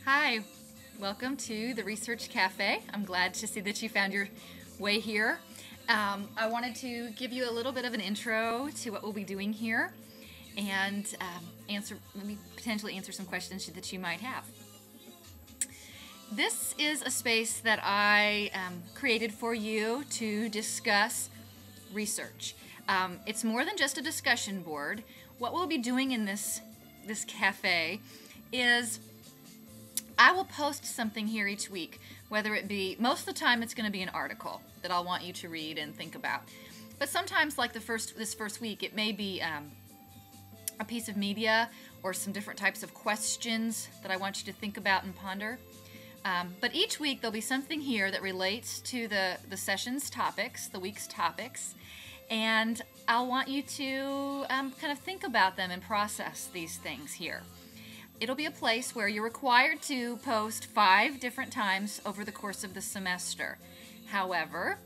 Hi, welcome to the Research Cafe. I'm glad to see that you found your way here. I wanted to give you a little bit of an intro to what we'll be doing here and maybe potentially answer some questions that you might have. This is a space that I created for you to discuss research. It's more than just a discussion board. What we'll be doing in this cafe is I will post something here each week, whether it be, most of the time it's going to be an article that I'll want you to read and think about. But sometimes, like this first week, it may be a piece of media or some different types of questions that I want you to think about and ponder. But each week there'll be something here that relates to the session's topics, the week's topics, and I'll want you to kind of think about them and process these things here. It'll be a place where you're required to post 5 different times over the course of the semester. However,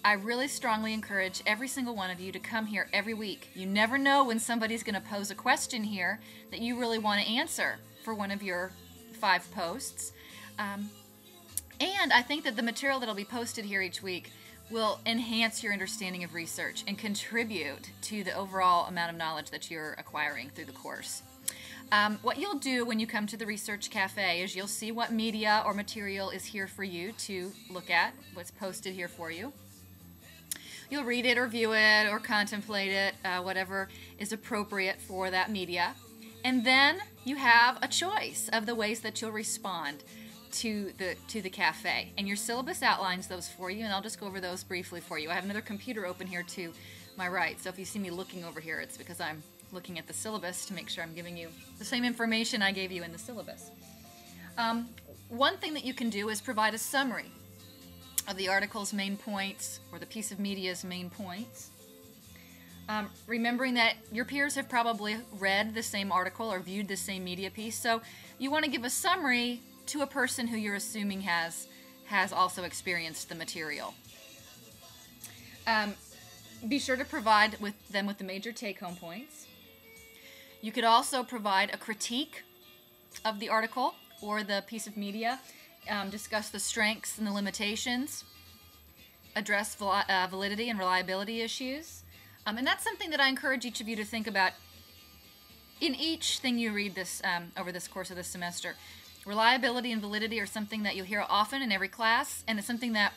I really strongly encourage every single one of you to come here every week. You never know when somebody's going to pose a question here that you really want to answer for one of your 5 posts. And I think that the material that will be posted here each week will enhance your understanding of research and contribute to the overall amount of knowledge that you're acquiring through the course. What you'll do when you come to the Research Cafe is you'll see what media or material is here for you to look at, what's posted here for you. You'll read it or view it or contemplate it, whatever is appropriate for that media. And then you have a choice of the ways that you'll respond to the cafe. And your syllabus outlines those for you, and I'll just go over those briefly for you. I have another computer open here to my right, so if you see me looking over here, it's because I'm looking at the syllabus to make sure I'm giving you the same information I gave you in the syllabus. One thing that you can do is provide a summary of the article's main points or the piece of media's main points. Remembering that your peers have probably read the same article or viewed the same media piece, so you want to give a summary to a person who you're assuming has also experienced the material. Be sure to provide them with the major take-home points. You could also provide a critique of the article or the piece of media, discuss the strengths and the limitations, address validity and reliability issues. And that's something that I encourage each of you to think about in each thing you read this over this course of this semester. Reliability and validity are something that you'll hear often in every class, and it's something that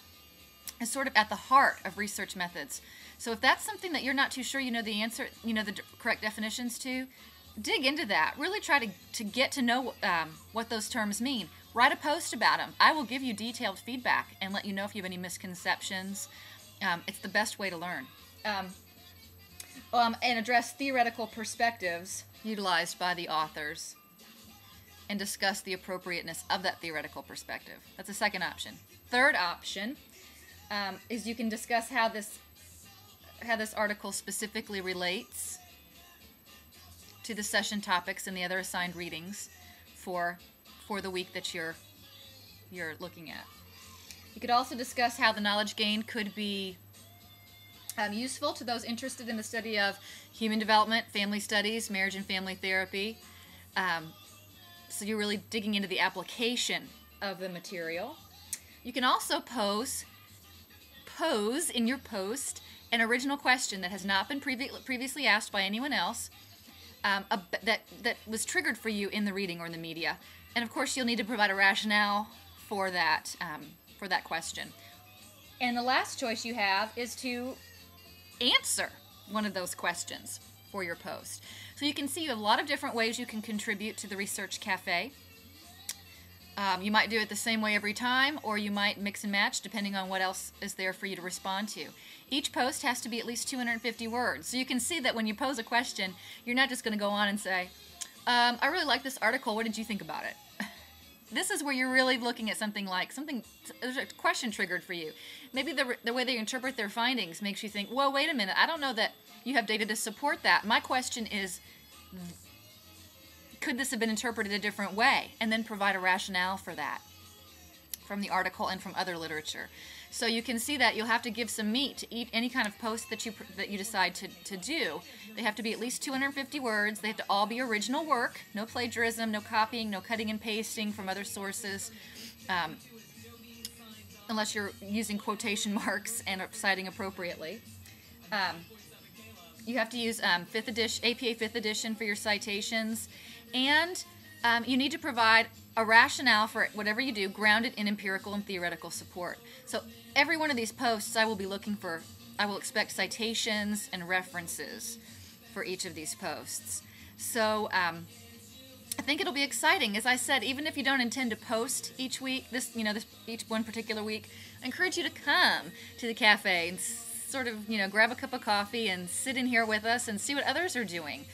is sort of at the heart of research methods. So if that's something that you're not too sure you know the answer, you know the correct definitions to, dig into that. Really try to get to know what those terms mean. Write a post about them. I will give you detailed feedback and let you know if you have any misconceptions. It's the best way to learn. And address theoretical perspectives utilized by the authors and discuss the appropriateness of that theoretical perspective. That's the second option. Third option is you can discuss how this article specifically relates to the session topics and the other assigned readings for the week that you're looking at. You could also discuss how the knowledge gained could be useful to those interested in the study of human development, family studies, marriage and family therapy. So you're really digging into the application of the material. You can also pose in your post an original question that has not been previously asked by anyone else, that was triggered for you in the reading or in the media. And of course, you'll need to provide a rationale for that question. And the last choice you have is to answer one of those questions for your post. So you can see you have a lot of different ways you can contribute to the Research Cafe. You might do it the same way every time, or you might mix and match depending on what else is there for you to respond to. Each post has to be at least 250 words. So you can see that when you pose a question, you're not just going to go on and say, I really like this article, what did you think about it? This is where you're really looking at there's a question triggered for you. Maybe the way they interpret their findings makes you think, well, wait a minute, I don't know that you have data to support that. My question is, could this have been interpreted a different way? And then provide a rationale for that. from the article and from other literature. So you can see that you'll have to give some meat to eat any kind of post that you decide to do. They have to be at least 250 words. They have to all be original work, no plagiarism, no copying, no cutting and pasting from other sources, unless you're using quotation marks and citing appropriately. You have to use APA 5th edition for your citations, and you need to provide a rationale for whatever you do grounded in empirical and theoretical support. So every one of these posts I will expect citations and references for each of these posts. So I think it'll be exciting. As I said, even if you don't intend to post each week, each one particular week, I encourage you to come to the cafe and sort of, grab a cup of coffee and sit in here with us and see what others are doing.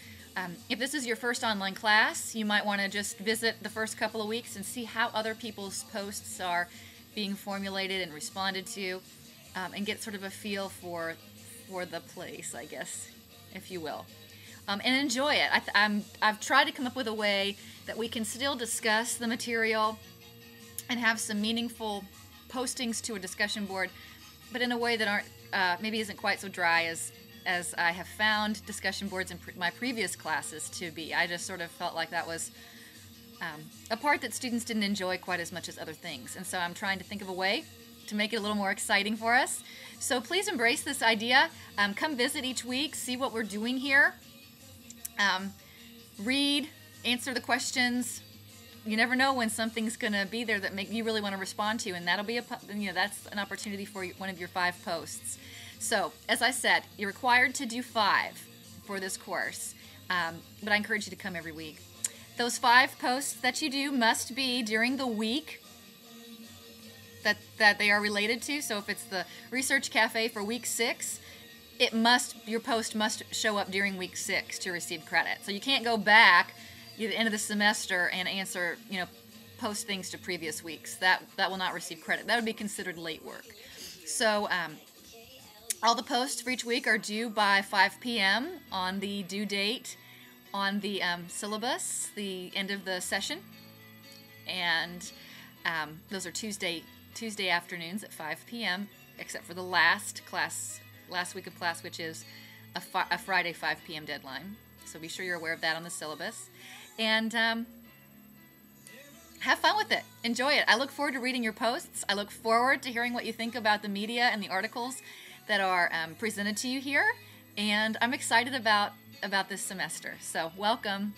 If this is your first online class, you might want to just visit the first couple of weeks and see how other people's posts are being formulated and responded to, and get sort of a feel for the place, I guess, if you will. And enjoy it. I've tried to come up with a way that we can still discuss the material and have some meaningful postings to a discussion board, but in a way that maybe isn't quite so dry as I have found discussion boards in my previous classes to be. I just sort of felt like that was a part that students didn't enjoy quite as much as other things. And so I'm trying to think of a way to make it a little more exciting for us. So please embrace this idea. Come visit each week, see what we're doing here. Read, answer the questions. You never know when something's going to be there that you really want to respond to, and that'll be that's an opportunity for one of your 5 posts. So, as I said, you're required to do 5 for this course, but I encourage you to come every week. Those 5 posts that you do must be during the week that they are related to. So if it's the Research Cafe for week 6, your post must show up during week 6 to receive credit. So you can't go back at the end of the semester and answer, post things to previous weeks. That will not receive credit. That would be considered late work. So all the posts for each week are due by 5 p.m. on the due date on the syllabus, the end of the session. And those are Tuesday afternoons at 5 p.m., except for the last week of class, which is a Friday 5 p.m. deadline. So be sure you're aware of that on the syllabus. And have fun with it. Enjoy it. I look forward to reading your posts. I look forward to hearing what you think about the media and the articles that are presented to you here. And I'm excited about this semester. So welcome.